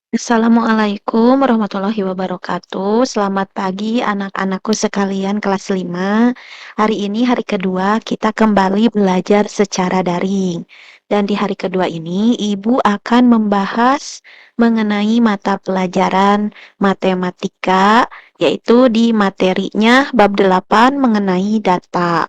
Assalamualaikum warahmatullahi wabarakatuh. Selamat pagi anak-anakku sekalian kelas 5. Hari ini hari kedua kita kembali belajar secara daring. Dan di hari kedua ini Ibu akan membahas mengenai mata pelajaran matematika, yaitu di materinya bab 8 mengenai data.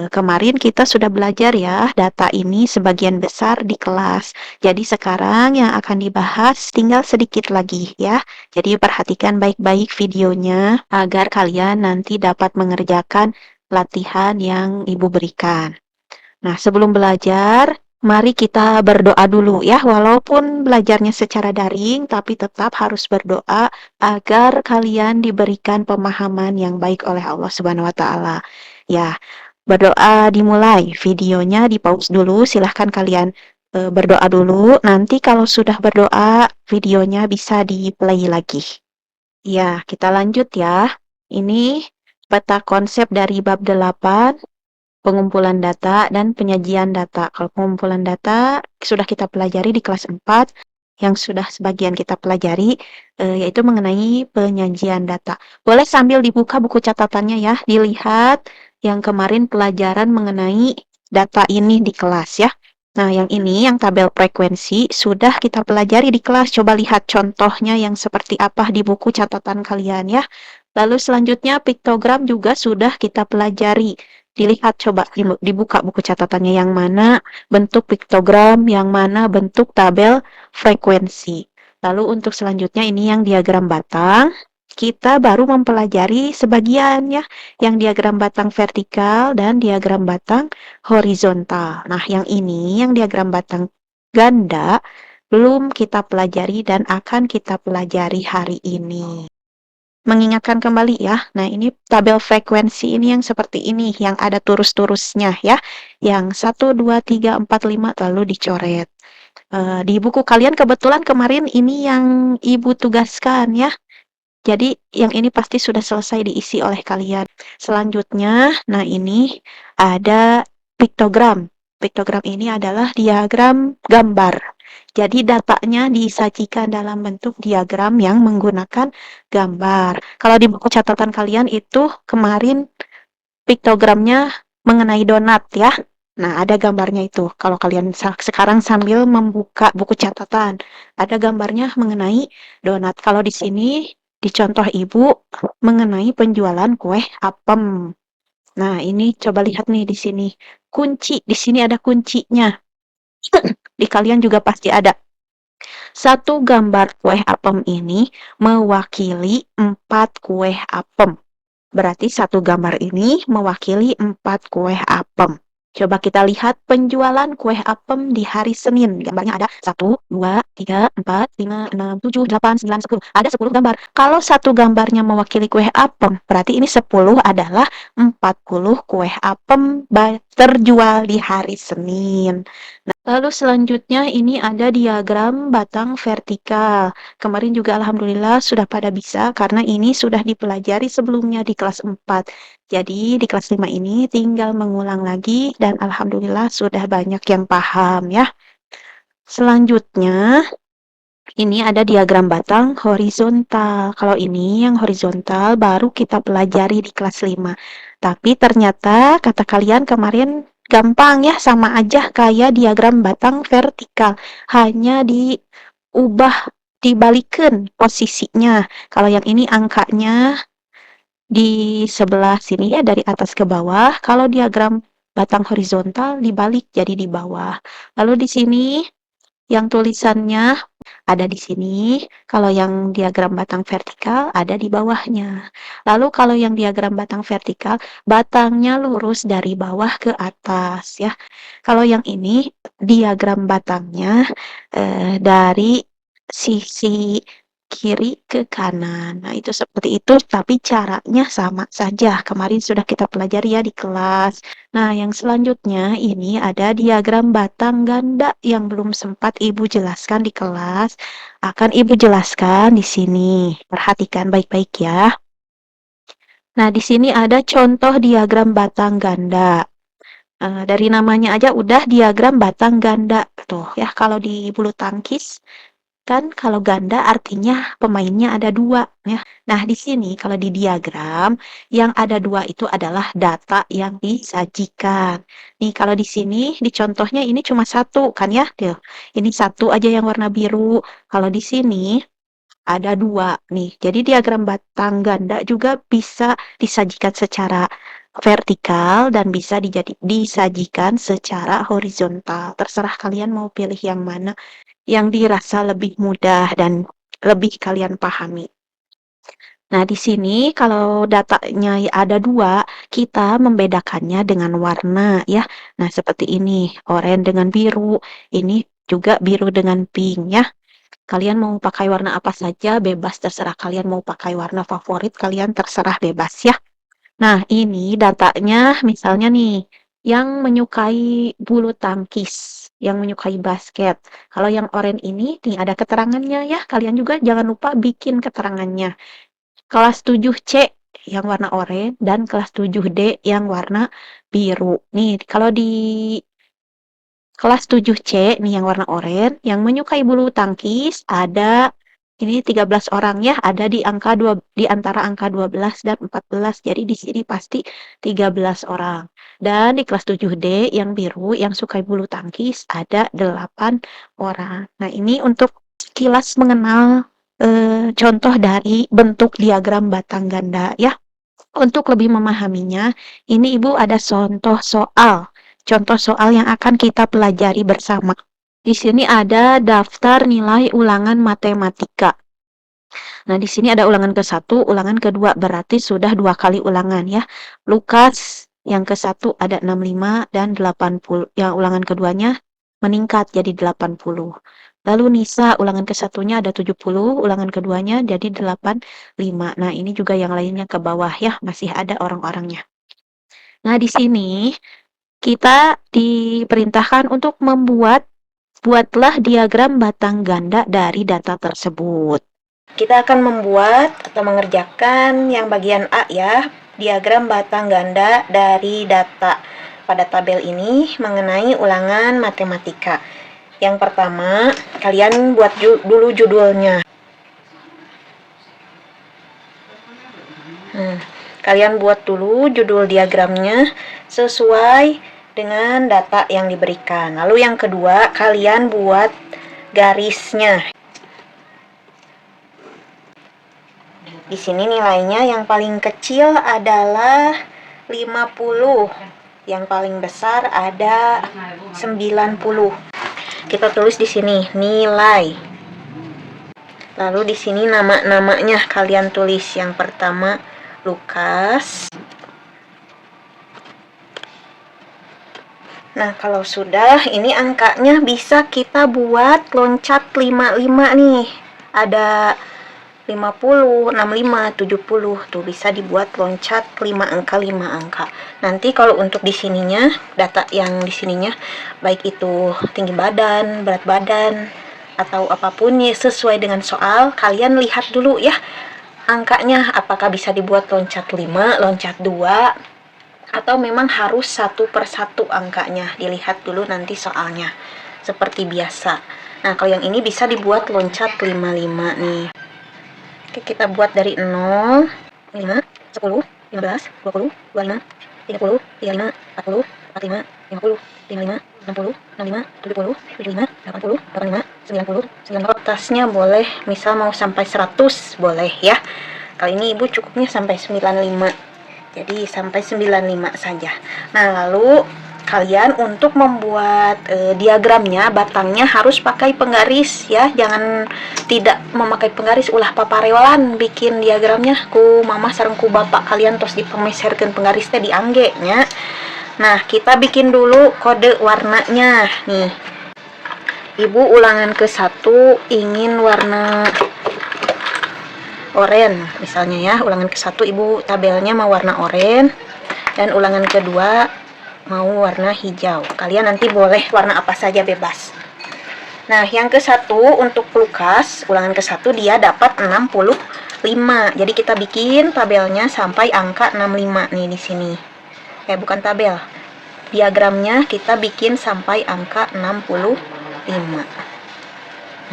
Kemarin kita sudah belajar ya data ini sebagian besar di kelas. Jadi sekarang yang akan dibahas tinggal sedikit lagi ya. Jadi perhatikan baik-baik videonya agar kalian nanti dapat mengerjakan latihan yang Ibu berikan. Nah, sebelum belajar, mari kita berdoa dulu ya. Walaupun belajarnya secara daring, tapi tetap harus berdoa agar kalian diberikan pemahaman yang baik oleh Allah Subhanahu wa taala. Ya, berdoa dimulai. Videonya di-pause dulu, silahkan kalian berdoa dulu. Nanti kalau sudah berdoa, videonya bisa di-play lagi. Ya, kita lanjut ya. Ini peta konsep dari bab 8. Pengumpulan data dan penyajian data. Kalau pengumpulan data sudah kita pelajari di kelas 4, yang sudah sebagian kita pelajari yaitu mengenai penyajian data. Boleh sambil dibuka buku catatannya ya, dilihat yang kemarin pelajaran mengenai data ini di kelas ya. Nah, yang ini, yang tabel frekuensi, sudah kita pelajari di kelas. Coba lihat contohnya yang seperti apa di buku catatan kalian ya. Lalu selanjutnya piktogram juga sudah kita pelajari. Dilihat coba dibuka buku catatannya yang mana bentuk piktogram, yang mana bentuk tabel frekuensi. Lalu untuk selanjutnya ini yang diagram batang. Kita baru mempelajari sebagian ya, yang diagram batang vertikal dan diagram batang horizontal. Nah, yang ini yang diagram batang ganda belum kita pelajari dan akan kita pelajari hari ini. Mengingatkan kembali ya. Nah, ini tabel frekuensi ini yang seperti ini, yang ada turus-turusnya ya. Yang 1, 2, 3, 4, 5 lalu dicoret. Di buku kalian kebetulan kemarin ini yang Ibu tugaskan ya. Jadi yang ini pasti sudah selesai diisi oleh kalian. Selanjutnya, nah ini ada piktogram. Piktogram ini adalah diagram gambar. Jadi datanya disajikan dalam bentuk diagram yang menggunakan gambar. Kalau di buku catatan kalian itu kemarin piktogramnya mengenai donat ya. Nah, ada gambarnya itu. Kalau kalian sekarang sambil membuka buku catatan, ada gambarnya mengenai donat. Kalau di sini di contoh Ibu mengenai penjualan kue apem. Nah, ini coba lihat nih di sini. Kunci, di sini ada kuncinya. Di kalian juga pasti ada. Satu gambar kue apem ini mewakili 4 kue apem. Berarti satu gambar ini mewakili 4 kue apem. Coba kita lihat penjualan kue apem di hari Senin. Gambarnya ada 1, 2, 3, 4, 5, 6, 7, 8, 9, 10. Ada 10 gambar. Kalau satu gambarnya mewakili kue apem, berarti ini 10 adalah 40 kue apem terjual di hari Senin. Lalu selanjutnya ini ada diagram batang vertikal. Kemarin juga alhamdulillah sudah pada bisa karena ini sudah dipelajari sebelumnya di kelas 4. Jadi di kelas 5 ini tinggal mengulang lagi dan alhamdulillah sudah banyak yang paham ya. Selanjutnya ini ada diagram batang horizontal. Kalau ini yang horizontal baru kita pelajari di kelas 5. Tapi ternyata kata kalian kemarin gampang ya, sama aja kayak diagram batang vertikal. Hanya diubah, dibalikin posisinya. Kalau yang ini angkanya di sebelah sini ya, dari atas ke bawah. Kalau diagram batang horizontal dibalik jadi di bawah. Lalu di sini yang tulisannya ada di sini. Kalau yang diagram batang vertikal ada di bawahnya. Lalu kalau yang diagram batang vertikal, batangnya lurus dari bawah ke atas ya. Kalau yang ini diagram batangnya dari sisi kiri ke kanan. Nah, itu seperti itu, tapi caranya sama saja. Kemarin sudah kita pelajari ya di kelas. Nah, yang selanjutnya ini ada diagram batang ganda yang belum sempat Ibu jelaskan di kelas. Akan Ibu jelaskan di sini. Perhatikan baik-baik ya. Nah, di sini ada contoh diagram batang ganda. Dari namanya aja udah diagram batang ganda tuh ya. Kalau di bulu tangkis Kan kalau ganda artinya pemainnya ada 2 ya. Nah, di sini kalau di diagram yang ada 2 itu adalah data yang disajikan. Nih kalau di sini di contohnya ini cuma satu kan ya, tuh. Ini satu aja yang warna biru. Kalau di sini ada 2 nih. Jadi diagram batang ganda juga bisa disajikan secara vertikal dan bisa disajikan secara horizontal. Terserah kalian mau pilih yang mana yang dirasa lebih mudah dan lebih kalian pahami. Nah, di sini kalau datanya ada 2, kita membedakannya dengan warna ya. Nah, seperti ini, oranye dengan biru, ini juga biru dengan pink ya. Kalian mau pakai warna apa saja, bebas terserah kalian mau pakai warna favorit kalian terserah bebas ya. Nah, ini datanya misalnya nih, yang menyukai bulu tangkis, yang menyukai basket. Kalau yang oranye ini nih ada keterangannya ya, kalian juga jangan lupa bikin keterangannya. Kelas 7C yang warna oranye dan kelas 7D yang warna biru. Nih, kalau di kelas 7C nih yang warna oranye, yang menyukai bulu tangkis ada ini 13 orang ya, ada di antara angka 12 dan 14. Jadi di sini pasti 13 orang. Dan di kelas 7D yang biru yang suka bulu tangkis ada 8 orang. Nah, ini untuk kilas mengenal contoh dari bentuk diagram batang ganda ya. Untuk lebih memahaminya, ini Ibu ada contoh soal. Contoh soal yang akan kita pelajari bersama. Di sini ada daftar nilai ulangan matematika. Nah, di sini ada ulangan ke-1, ulangan kedua, berarti sudah 2 kali ulangan ya. Lukas yang ke-1 ada 65 dan 80. Yang ulangan keduanya meningkat jadi 80. Lalu Nisa ulangan ke-1-nya ada 70, ulangan keduanya jadi 85. Nah, ini juga yang lainnya ke bawah ya, masih ada orang-orangnya. Nah, di sini kita diperintahkan untuk buatlah diagram batang ganda dari data tersebut. Kita akan membuat atau mengerjakan yang bagian A ya, diagram batang ganda dari data pada tabel ini mengenai ulangan matematika. Yang pertama, kalian buat dulu judulnya. Kalian buat dulu judul diagramnya sesuai dengan data yang diberikan. Lalu yang kedua, kalian buat garisnya. Di sini nilainya yang paling kecil adalah 50. Yang paling besar ada 90. Kita tulis di sini nilai. Lalu di sini nama-namanya kalian tulis. Yang pertama Lukas. Nah, kalau sudah ini angkanya bisa kita buat loncat 55 nih. Ada 50, 65, 70 tuh bisa dibuat loncat 5 angka 5 angka. Nanti kalau untuk di sininya, data yang di sininya baik itu tinggi badan, berat badan atau apapun ya sesuai dengan soal, kalian lihat dulu ya angkanya apakah bisa dibuat loncat 5, loncat 2 atau memang harus satu per satu angkanya. Dilihat dulu nanti soalnya. Seperti biasa. Nah, kalau yang ini bisa dibuat loncat 55 nih. Oke, kita buat dari 0, 5, 10, 15, 20, 25, 30, 35, 40, 45, 50, 55, 60, 65, 70, 75, 80, 85, 90, 90. Atasnya boleh, misal mau sampai 100 boleh ya. Kali ini Ibu cukupnya sampai 95. Jadi sampai 95 saja. Nah, lalu kalian untuk membuat diagramnya, batangnya harus pakai penggaris ya, jangan tidak memakai penggaris, ulah papareolan bikin diagramnya ku mama sareng ku bapak kalian terus dipemeserkeun penggarisnya diangge nya. Nah, kita bikin dulu kode warnanya nih. Ibu ulangan ke-1 ingin warna oranye misalnya ya, ulangan ke-1 Ibu tabelnya mau warna oranye dan ulangan kedua mau warna hijau. Kalian nanti boleh warna apa saja bebas. Nah, yang ke-1 untuk Lukas, ulangan ke-1 dia dapat 65. Jadi kita bikin tabelnya sampai angka 65 nih di sini. Bukan tabel. Diagramnya kita bikin sampai angka 65.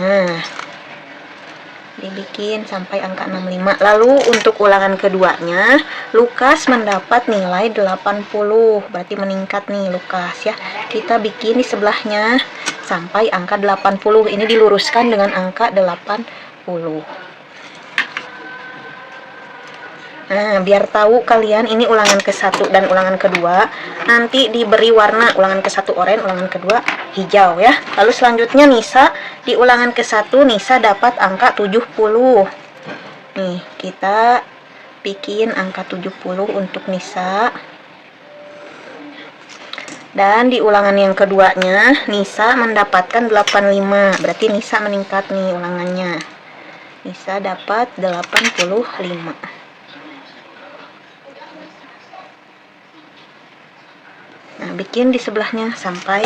Nah, Dibikin sampai angka 65. Lalu untuk ulangan keduanya, Lukas mendapat nilai 80. Berarti meningkat nih Lukas ya. Kita bikin di sebelahnya sampai angka 80. Ini diluruskan dengan angka 80. Nah, biar tahu kalian ini ulangan ke-1 dan ulangan kedua, nanti diberi warna ulangan ke-1 oranye, ulangan kedua hijau ya. Lalu selanjutnya Nisa, di ulangan ke-1 Nisa dapat angka 70. Nih, kita bikin angka 70 untuk Nisa. Dan di ulangan yang keduanya, Nisa mendapatkan 85. Berarti Nisa meningkat nih ulangannya. Nisa dapat 85. Nah, bikin di sebelahnya sampai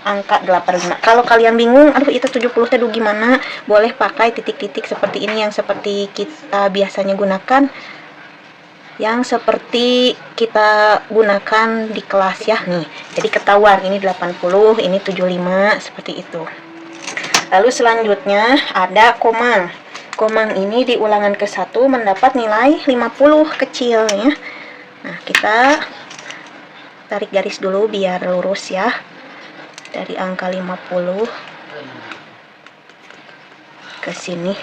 angka 85. Kalau kalian bingung, aduh itu 70 teh gimana? Boleh pakai titik-titik seperti ini yang seperti kita biasanya gunakan. Yang seperti kita gunakan di kelas ya nih. Jadi ketahuan ini 80, ini 75 seperti itu. Lalu selanjutnya ada komang. Komang ini di ulangan ke-1 mendapat nilai 50 kecil ya. Nah, kita tarik garis dulu biar lurus ya. Dari angka 50 ke sini.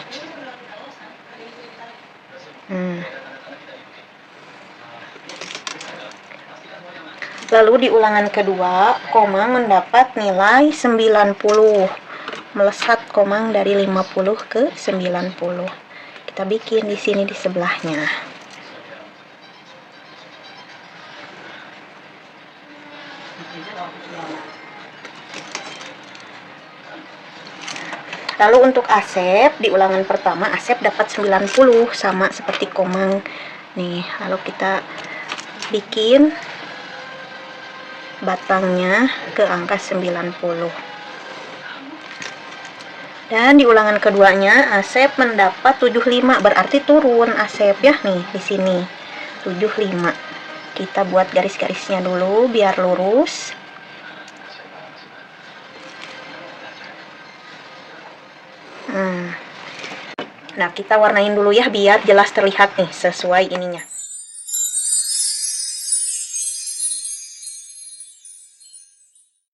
Lalu di ulangan kedua, komang mendapat nilai 90. Melesat komang dari 50 ke 90. Kita bikin di sini di sebelahnya. Lalu untuk Asep, di ulangan pertama Asep dapat 90 sama seperti komang. Nih, lalu kita bikin batangnya ke angka 90. Dan di ulangan keduanya Asep mendapat 75, berarti turun Asep ya nih di sini. 75. Kita buat garis-garisnya dulu biar lurus. Nah, kita warnain dulu ya biar jelas terlihat nih sesuai ininya.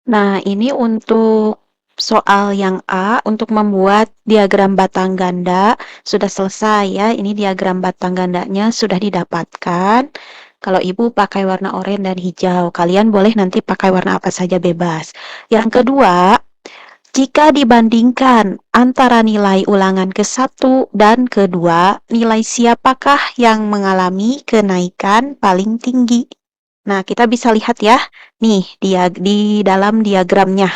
Nah, ini untuk soal yang A, untuk membuat diagram batang ganda sudah selesai ya. Ini diagram batang gandanya sudah didapatkan. Kalau ibu pakai warna oranye dan hijau, kalian boleh nanti pakai warna apa saja bebas. Yang kedua, jika dibandingkan antara nilai ulangan ke-1 dan kedua, nilai siapakah yang mengalami kenaikan paling tinggi? Nah, kita bisa lihat ya, nih di dalam diagramnya.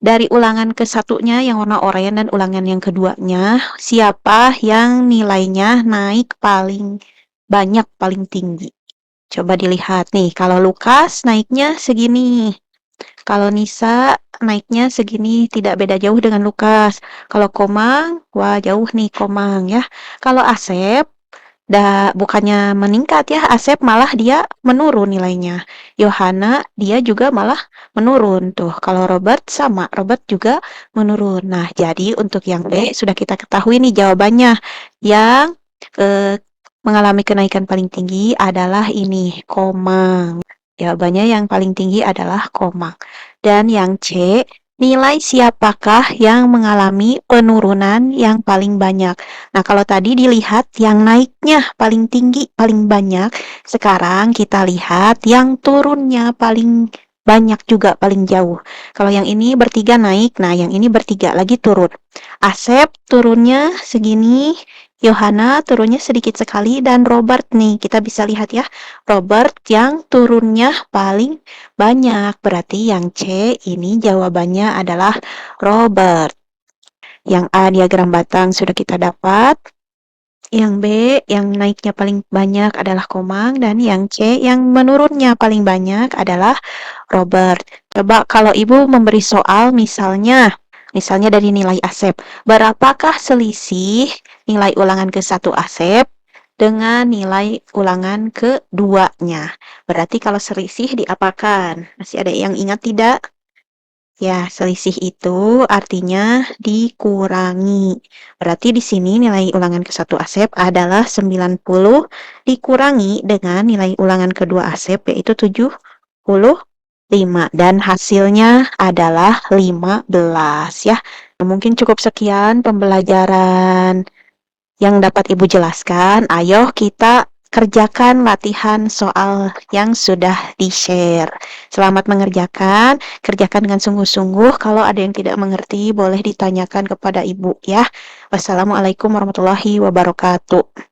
Dari ulangan ke-1-nya yang warna oranye dan ulangan yang keduanya, siapa yang nilainya naik paling banyak, paling tinggi? Coba dilihat nih, kalau Lukas naiknya segini. Kalau Nisa naiknya segini, tidak beda jauh dengan Lukas. Kalau Komang, wah jauh nih Komang ya. Kalau Asep, bukannya meningkat ya, Asep malah dia menurun nilainya. Yohana dia juga malah menurun tuh. Kalau Robert sama, Robert juga menurun. Nah, jadi untuk yang B sudah kita ketahui nih jawabannya. Yang mengalami kenaikan paling tinggi adalah ini, Komang. Jawabannya yang paling tinggi adalah komang. Dan yang C, nilai siapakah yang mengalami penurunan yang paling banyak? Nah, kalau tadi dilihat yang naiknya paling tinggi, paling banyak, sekarang kita lihat yang turunnya paling banyak juga, paling jauh. Kalau yang ini bertiga naik, nah yang ini bertiga lagi turun. Asep turunnya segini, Yohana turunnya sedikit sekali, dan Robert nih, kita bisa lihat ya, Robert yang turunnya paling banyak. Berarti yang C ini jawabannya adalah Robert. Yang A diagram batang sudah kita dapat. Yang B yang naiknya paling banyak adalah Komang, dan yang C yang menurunnya paling banyak adalah Robert. Coba kalau ibu memberi soal misalnya dari nilai Asep, berapakah selisih nilai ulangan ke-1 Asep dengan nilai ulangan keduanya? Berarti kalau selisih diapakan? Masih ada yang ingat tidak? Ya, selisih itu artinya dikurangi. Berarti di sini nilai ulangan ke-1 Asep adalah 90 dikurangi dengan nilai ulangan kedua Asep yaitu 75 dan hasilnya adalah 15 ya. Nah, mungkin cukup sekian pembelajaran yang dapat Ibu jelaskan. Ayo kita kerjakan latihan soal yang sudah di-share. Selamat mengerjakan, kerjakan dengan sungguh-sungguh. Kalau ada yang tidak mengerti, boleh ditanyakan kepada Ibu ya. Wassalamualaikum warahmatullahi wabarakatuh.